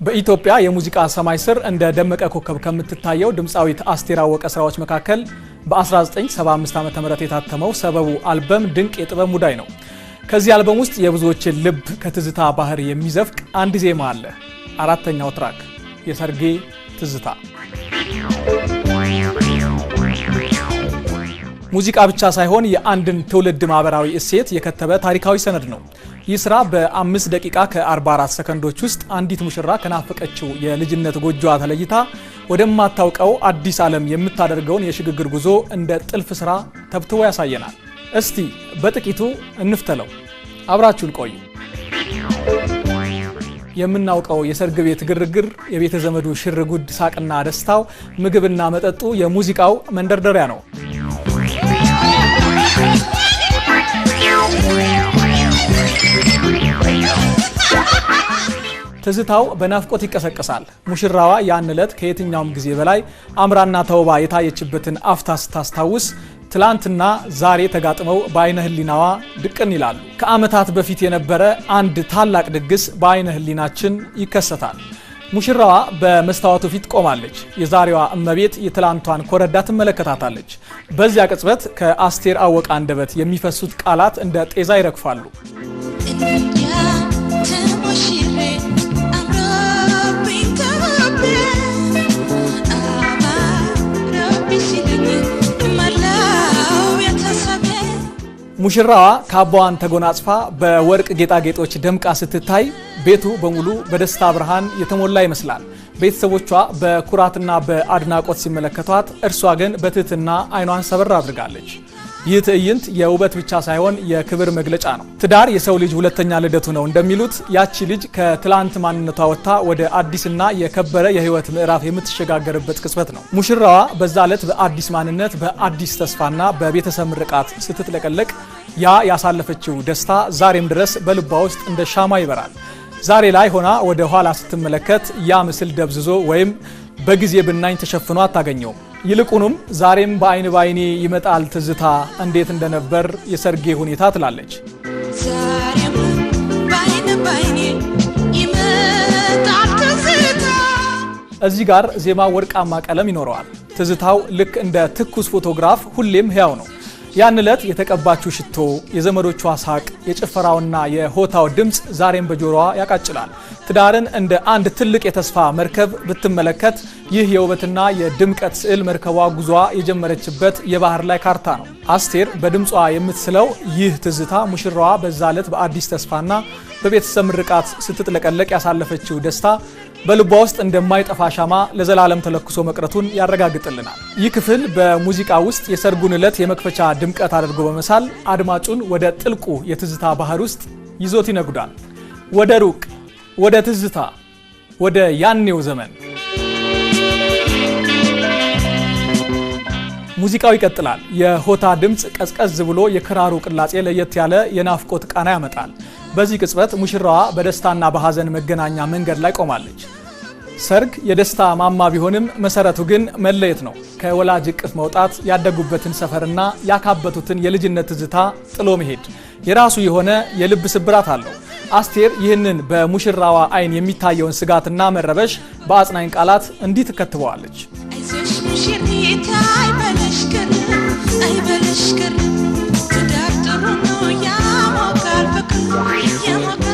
በኢትዮጵያ የሙዚቃ ሰማይ ስር እንደ ደመቀ ኮከብ ከምትታየው ድምጻዊት አስቴር አወቀ ስራዎች መካከል በ1975 ዓ.ም የታተመው ሰበቡ አልበም ድንቅ የጥበብ ሙዳይ ነው። ከዚህ አልበም ውስጥ የብዙዎችን ልብ ከትዝታ ባህር የሚዘፍቅ አንድ ዜማ አለ። አራተኛው ትራክ የሰርጌ ትዝታ። ሙዚቃ ብቻ ሳይሆን የአንድን ትውልድ ማህበራዊ እሴት የከተበ ታሪካዊ ሰነድ ነው። ይህ ስራ በ5 ደቂቃ ከ44 ሰከንዶች ውስጥ አንዲት ሙሽራ ከናፈቀችው የልጅነት ጎጆዋ ተለይታ ወደማታውቀው አዲስ ዓለም የምታደርገውን የሽግግር ጉዞ እንደ ጥልፍ ስራ ተብትቦ ያሳየናል። እስቲ በጥቂቱ እንፍተለው። አብራችሁን ቆዩ። የምናውቀው የሰርግ ቤት ግርግር፣ የቤተ ዘመዱ ሽርጉድ፣ ሳቅና ደስታው፣ ምግብና መጠጡ የሙዚቃው መንደርደሪያ ነው። ትዝታው በናፍቆት ይቀሰቀሳል። ሙሽራዋ ያን ዕለት ከየትኛውም ጊዜ በላይ አምራና ተውባ የታየችበትን አፍታ ስታስታውስ ትላንትና ዛሬ ተጋጥመው በአይነ ህሊናዋ ድቅን ይላሉ። ከዓመታት በፊት የነበረ አንድ ታላቅ ድግስ በአይነ ህሊናችን ይከሰታል። ሙሽራዋ በመስታወቱ ፊት ቆማለች። የዛሬዋ እመቤት የትላንቷን ኮረዳ ትመለከታታለች። በዚያ ቅጽበት ከአስቴር አወቀ አንደበት የሚፈሱት ቃላት እንደ ጤዛ ይረግፋሉ። ሙሽራዋ ካባዋን ተጎናጽፋ በወርቅ ጌጣጌጦች ደምቃ ስትታይ ቤቱ በሙሉ በደስታ ብርሃን የተሞላ ይመስላል። ቤተሰቦቿ በኩራትና በአድናቆት ሲመለከቷት፣ እርሷ ግን በትህትና አይኗን ሰበር አድርጋለች። ይህ ትዕይንት የውበት ብቻ ሳይሆን የክብር መግለጫ ነው። ትዳር የሰው ልጅ ሁለተኛ ልደቱ ነው እንደሚሉት ያቺ ልጅ ከትላንት ማንነቷ ወጥታ ወደ አዲስና የከበረ የህይወት ምዕራፍ የምትሸጋገርበት ቅጽበት ነው። ሙሽራዋ በዛ ዕለት በአዲስ ማንነት፣ በአዲስ ተስፋና በቤተሰብ ምርቃት ስትጥለቀለቅ ያ ያሳለፈችው ደስታ ዛሬም ድረስ በልቧ ውስጥ እንደ ሻማ ይበራል። ዛሬ ላይ ሆና ወደ ኋላ ስትመለከት ያ ምስል ደብዝዞ ወይም በጊዜ ብናኝ ተሸፍኖ አታገኘውም። ይልቁንም ዛሬም በአይን ባይኔ ይመጣል ትዝታ እንዴት እንደነበር የሰርጌ ሁኔታ ትላለች። ዛሬም በአይን ባይኔ ይመጣል ትዝታ። እዚህ ጋር ዜማ ወርቃማ ቀለም ይኖረዋል። ትዝታው ልክ እንደ ትኩስ ፎቶግራፍ ሁሌም ሕያው ነው። ያን ዕለት የተቀባችው ሽቶ፣ የዘመዶቿ ሳቅ፣ የጭፈራውና የሆታው ድምፅ ዛሬም በጆሮዋ ያቃጭላል። ትዳርን እንደ አንድ ትልቅ የተስፋ መርከብ ብትመለከት ይህ የውበትና የድምቀት ስዕል መርከቧ ጉዟ የጀመረችበት የባህር ላይ ካርታ ነው። አስቴር በድምጿ የምትስለው ይህ ትዝታ ሙሽራዋ በዛ ዕለት በአዲስ ተስፋና በቤተሰብ ምርቃት ስትጥለቀለቅ ያሳለፈችው ደስታ በልቧ ውስጥ እንደማይጠፋ ሻማ ለዘላለም ተለክሶ መቅረቱን ያረጋግጥልናል። ይህ ክፍል በሙዚቃ ውስጥ የሰርጉን ዕለት የመክፈቻ ድምቀት አድርጎ በመሳል አድማጩን ወደ ጥልቁ የትዝታ ባህር ውስጥ ይዞት ይነጉዳል። ወደ ሩቅ፣ ወደ ትዝታ፣ ወደ ያኔው ዘመን። ሙዚቃው ይቀጥላል። የሆታ ድምፅ ቀዝቀዝ ብሎ የክራሩ ቅላጼ ለየት ያለ የናፍቆት ቃና ያመጣል። በዚህ ቅጽበት ሙሽራዋ በደስታና በሐዘን መገናኛ መንገድ ላይ ቆማለች። ሰርግ የደስታ ማማ ቢሆንም መሰረቱ ግን መለየት ነው። ከወላጅ እቅፍ መውጣት፣ ያደጉበትን ሰፈርና ያካበቱትን የልጅነት ትዝታ ጥሎ መሄድ የራሱ የሆነ የልብ ስብራት አለው። አስቴር ይህንን በሙሽራዋ አይን የሚታየውን ስጋትና መረበሽ በአጽናኝ ቃላት እንዲህ ትከትበዋለች። አይዞሽ ሙሽሪት አይበለሽ ቅር አይበለሽ ቅር ትዳር ጥሩ ነው ያሞቃል ፍቅር ያሞቃል።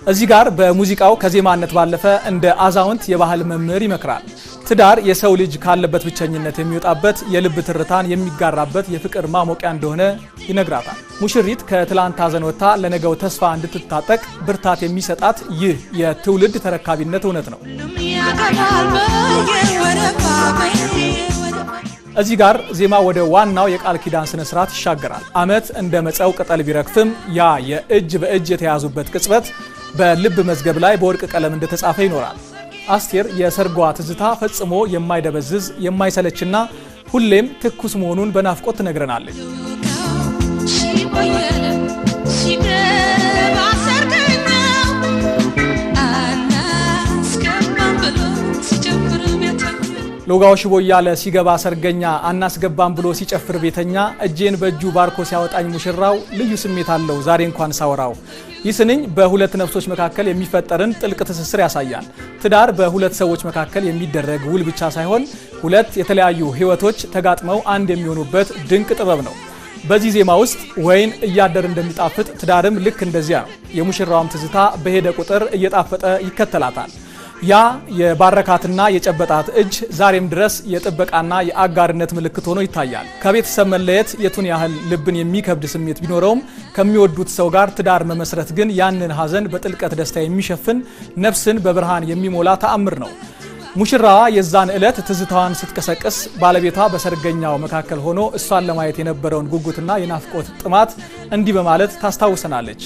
እዚህ ጋር በሙዚቃው ከዜማነት ባለፈ እንደ አዛውንት የባህል መምህር ይመክራል። ትዳር የሰው ልጅ ካለበት ብቸኝነት የሚወጣበት፣ የልብ ትርታን የሚጋራበት የፍቅር ማሞቂያ እንደሆነ ይነግራታል። ሙሽሪት ከትላንት ሐዘን ወጥታ ለነገው ተስፋ እንድትታጠቅ ብርታት የሚሰጣት ይህ የትውልድ ተረካቢነት እውነት ነው። እዚህ ጋር ዜማ ወደ ዋናው የቃል ኪዳን ስነ ስርዓት ይሻገራል። ዓመት እንደ መጸው ቅጠል ቢረግፍም ያ የእጅ በእጅ የተያዙበት ቅጽበት በልብ መዝገብ ላይ በወርቅ ቀለም እንደተጻፈ ይኖራል። አስቴር የሰርጓ ትዝታ ፈጽሞ የማይደበዝዝ የማይሰለችና ሁሌም ትኩስ መሆኑን በናፍቆት ትነግረናለች። ሎጋው ሽቦ እያለ ሲገባ ሰርገኛ አናስገባም ብሎ ሲጨፍር ቤተኛ እጄን በእጁ ባርኮ ሲያወጣኝ ሙሽራው ልዩ ስሜት አለው ዛሬ እንኳን ሳወራው። ይህ ስንኝ በሁለት ነፍሶች መካከል የሚፈጠርን ጥልቅ ትስስር ያሳያል። ትዳር በሁለት ሰዎች መካከል የሚደረግ ውል ብቻ ሳይሆን ሁለት የተለያዩ ህይወቶች ተጋጥመው አንድ የሚሆኑበት ድንቅ ጥበብ ነው። በዚህ ዜማ ውስጥ ወይን እያደር እንደሚጣፍጥ ትዳርም ልክ እንደዚያ ነው። የሙሽራውም ትዝታ በሄደ ቁጥር እየጣፈጠ ይከተላታል። ያ የባረካትና የጨበጣት እጅ ዛሬም ድረስ የጥበቃና የአጋርነት ምልክት ሆኖ ይታያል። ከቤተሰብ መለየት የቱን ያህል ልብን የሚከብድ ስሜት ቢኖረውም ከሚወዱት ሰው ጋር ትዳር መመስረት ግን ያንን ሐዘን በጥልቀት ደስታ የሚሸፍን ነፍስን በብርሃን የሚሞላ ተአምር ነው። ሙሽራዋ የዛን ዕለት ትዝታዋን ስትቀሰቅስ ባለቤቷ በሰርገኛው መካከል ሆኖ እሷን ለማየት የነበረውን ጉጉትና የናፍቆት ጥማት እንዲህ በማለት ታስታውሰናለች።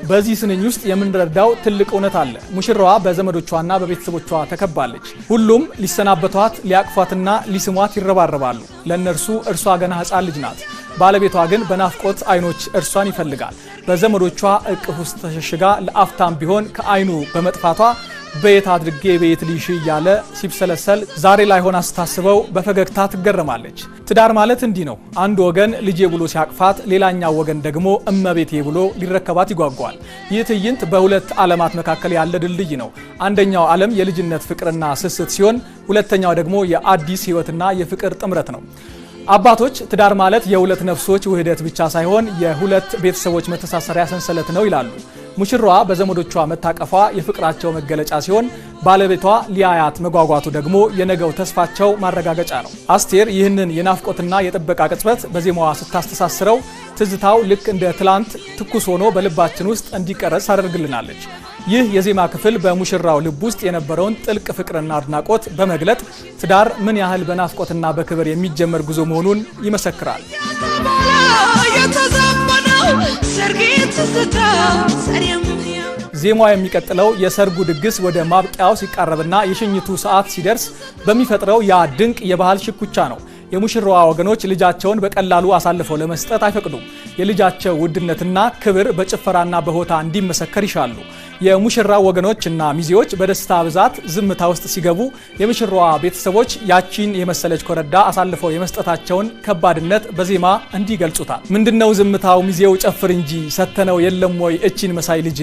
በዚህ ስንኝ ውስጥ የምንረዳው ትልቅ እውነት አለ። ሙሽራዋ በዘመዶቿና በቤተሰቦቿ ተከባለች። ሁሉም ሊሰናበቷት፣ ሊያቅፏትና ሊስሟት ይረባረባሉ። ለእነርሱ እርሷ ገና ሕፃን ልጅ ናት። ባለቤቷ ግን በናፍቆት አይኖች እርሷን ይፈልጋል። በዘመዶቿ እቅፍ ውስጥ ተሸሽጋ ለአፍታም ቢሆን ከአይኑ በመጥፋቷ በየት አድርጌ በየት ልይሽ እያለ ሲብሰለሰል ዛሬ ላይ ሆና ስታስበው በፈገግታ ትገረማለች። ትዳር ማለት እንዲህ ነው። አንድ ወገን ልጄ ብሎ ሲያቅፋት፣ ሌላኛው ወገን ደግሞ እመቤቴ ብሎ ሊረከባት ይጓጓል። ይህ ትዕይንት በሁለት ዓለማት መካከል ያለ ድልድይ ነው። አንደኛው ዓለም የልጅነት ፍቅርና ስስት ሲሆን፣ ሁለተኛው ደግሞ የአዲስ ሕይወትና የፍቅር ጥምረት ነው። አባቶች ትዳር ማለት የሁለት ነፍሶች ውህደት ብቻ ሳይሆን የሁለት ቤተሰቦች መተሳሰሪያ ሰንሰለት ነው ይላሉ። ሙሽራዋ በዘመዶቿ መታቀፏ የፍቅራቸው መገለጫ ሲሆን፣ ባለቤቷ ሊያያት መጓጓቱ ደግሞ የነገው ተስፋቸው ማረጋገጫ ነው። አስቴር ይህንን የናፍቆትና የጥበቃ ቅጽበት በዜማዋ ስታስተሳስረው ትዝታው ልክ እንደ ትላንት ትኩስ ሆኖ በልባችን ውስጥ እንዲቀረጽ ታደርግልናለች። ይህ የዜማ ክፍል በሙሽራው ልብ ውስጥ የነበረውን ጥልቅ ፍቅርና አድናቆት በመግለጥ ትዳር ምን ያህል በናፍቆትና በክብር የሚጀመር ጉዞ መሆኑን ይመሰክራል። ዜማዋ የሚቀጥለው የሰርጉ ድግስ ወደ ማብቂያው ሲቃረብና የሽኝቱ ሰዓት ሲደርስ በሚፈጥረው ያ ድንቅ የባህል ሽኩቻ ነው። የሙሽራዋ ወገኖች ልጃቸውን በቀላሉ አሳልፈው ለመስጠት አይፈቅዱም። የልጃቸው ውድነትና ክብር በጭፈራና በሆታ እንዲመሰከር ይሻሉ። የሙሽራው ወገኖችና ሚዜዎች በደስታ ብዛት ዝምታ ውስጥ ሲገቡ፣ የሙሽራዋ ቤተሰቦች ያቺን የመሰለች ኮረዳ አሳልፈው የመስጠታቸውን ከባድነት በዜማ እንዲህ ገልጹታል። ምንድነው ዝምታው ሚዜው ጨፍር እንጂ ሰተነው የለም ወይ እቺን መሳይ ልጅ።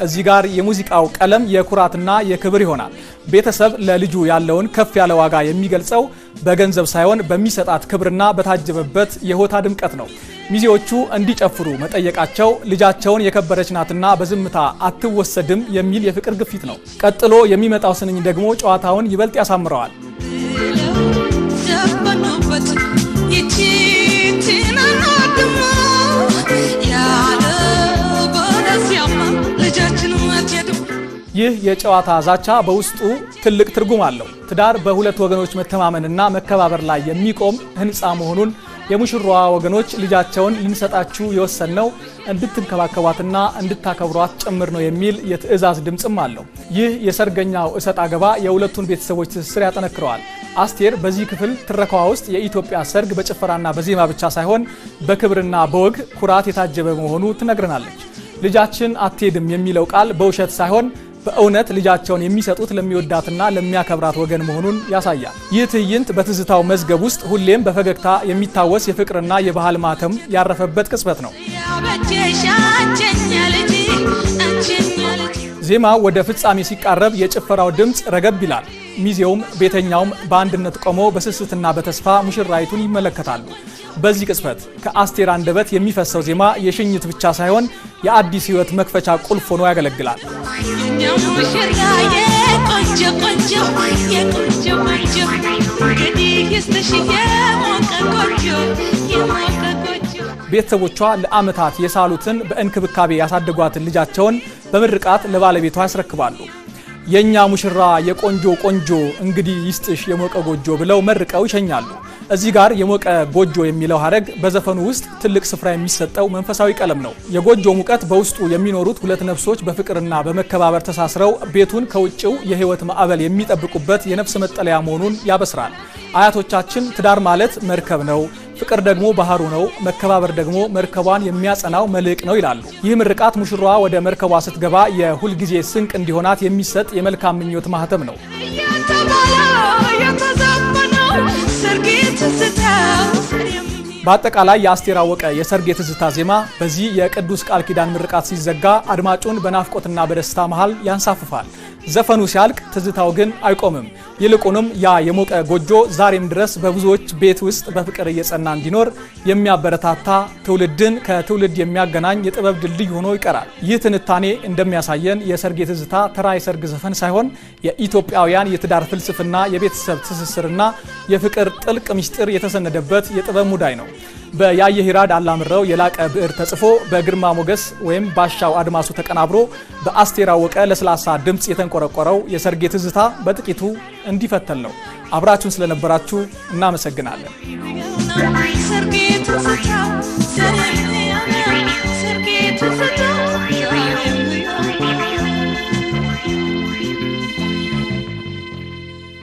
እዚህ ጋር የሙዚቃው ቀለም የኩራትና የክብር ይሆናል። ቤተሰብ ለልጁ ያለውን ከፍ ያለ ዋጋ የሚገልጸው በገንዘብ ሳይሆን በሚሰጣት ክብርና በታጀበበት የሆታ ድምቀት ነው። ሚዜዎቹ እንዲጨፍሩ መጠየቃቸው ልጃቸውን የከበረች ናትና በዝምታ አትወሰድም የሚል የፍቅር ግፊት ነው። ቀጥሎ የሚመጣው ስንኝ ደግሞ ጨዋታውን ይበልጥ ያሳምረዋል። ይህ የጨዋታ ዛቻ በውስጡ ትልቅ ትርጉም አለው። ትዳር በሁለት ወገኖች መተማመንና መከባበር ላይ የሚቆም ሕንፃ መሆኑን የሙሽራዋ ወገኖች ልጃቸውን ልንሰጣችሁ የወሰንነው እንድትንከባከቧትና እንድታከብሯት ጭምር ነው የሚል የትዕዛዝ ድምፅም አለው። ይህ የሰርገኛው እሰጥ አገባ የሁለቱን ቤተሰቦች ትስስር ያጠነክረዋል። አስቴር በዚህ ክፍል ትረካዋ ውስጥ የኢትዮጵያ ሰርግ በጭፈራና በዜማ ብቻ ሳይሆን በክብርና በወግ ኩራት የታጀበ መሆኑ ትነግረናለች። ልጃችን አትሄድም የሚለው ቃል በውሸት ሳይሆን በእውነት ልጃቸውን የሚሰጡት ለሚወዳትና ለሚያከብራት ወገን መሆኑን ያሳያል። ይህ ትዕይንት በትዝታው መዝገብ ውስጥ ሁሌም በፈገግታ የሚታወስ የፍቅርና የባህል ማተም ያረፈበት ቅጽበት ነው። ዜማው ወደ ፍጻሜ ሲቃረብ የጭፈራው ድምፅ ረገብ ይላል። ሚዜውም ቤተኛውም በአንድነት ቆመው በስስትና በተስፋ ሙሽራይቱን ይመለከታሉ። በዚህ ቅጽበት ከአስቴር አንደበት የሚፈሰው ዜማ የሽኝት ብቻ ሳይሆን የአዲስ ሕይወት መክፈቻ ቁልፍ ሆኖ ያገለግላል። ቤተሰቦቿ ለዓመታት የሳሉትን በእንክብካቤ ያሳደጓትን ልጃቸውን በምርቃት ለባለቤቷ ያስረክባሉ። የኛ ሙሽራ የቆንጆ ቆንጆ እንግዲህ ይስጥሽ የሞቀ ጎጆ ብለው መርቀው ይሸኛሉ። እዚህ ጋር የሞቀ ጎጆ የሚለው ሐረግ በዘፈኑ ውስጥ ትልቅ ስፍራ የሚሰጠው መንፈሳዊ ቀለም ነው። የጎጆ ሙቀት በውስጡ የሚኖሩት ሁለት ነፍሶች በፍቅርና በመከባበር ተሳስረው ቤቱን ከውጭው የህይወት ማዕበል የሚጠብቁበት የነፍስ መጠለያ መሆኑን ያበስራል። አያቶቻችን ትዳር ማለት መርከብ ነው፣ ፍቅር ደግሞ ባህሩ ነው፣ መከባበር ደግሞ መርከቧን የሚያጸናው መልሕቅ ነው ይላሉ። ይህ ምርቃት ሙሽራዋ ወደ መርከቧ ስትገባ የሁልጊዜ ስንቅ እንዲሆናት የሚሰጥ የመልካም ምኞት ማህተም ነው። በአጠቃላይ የአስቴር አወቀ የሰርግ የትዝታ ዜማ በዚህ የቅዱስ ቃል ኪዳን ምርቃት ሲዘጋ አድማጩን በናፍቆትና በደስታ መሃል ያንሳፍፋል። ዘፈኑ ሲያልቅ ትዝታው ግን አይቆምም። ይልቁንም ያ የሞቀ ጎጆ ዛሬም ድረስ በብዙዎች ቤት ውስጥ በፍቅር እየጸና እንዲኖር የሚያበረታታ ትውልድን ከትውልድ የሚያገናኝ የጥበብ ድልድይ ሆኖ ይቀራል። ይህ ትንታኔ እንደሚያሳየን የሰርግ የትዝታ ተራ የሰርግ ዘፈን ሳይሆን የኢትዮጵያውያን የትዳር ፍልስፍና፣ የቤተሰብ ትስስርና የፍቅር ጥልቅ ምስጢር የተሰነደበት የጥበብ ሙዳይ ነው። በያየ ሂራድ አላምረው የላቀ ብዕር ተጽፎ በግርማ ሞገስ ወይም ባሻው አድማሱ ተቀናብሮ በአስቴር አወቀ ለስላሳ ድምጽ የተንቆረቆረው የሰርግ ትዝታ በጥቂቱ እንዲፈተል ነው። አብራችሁን ስለነበራችሁ እናመሰግናለን።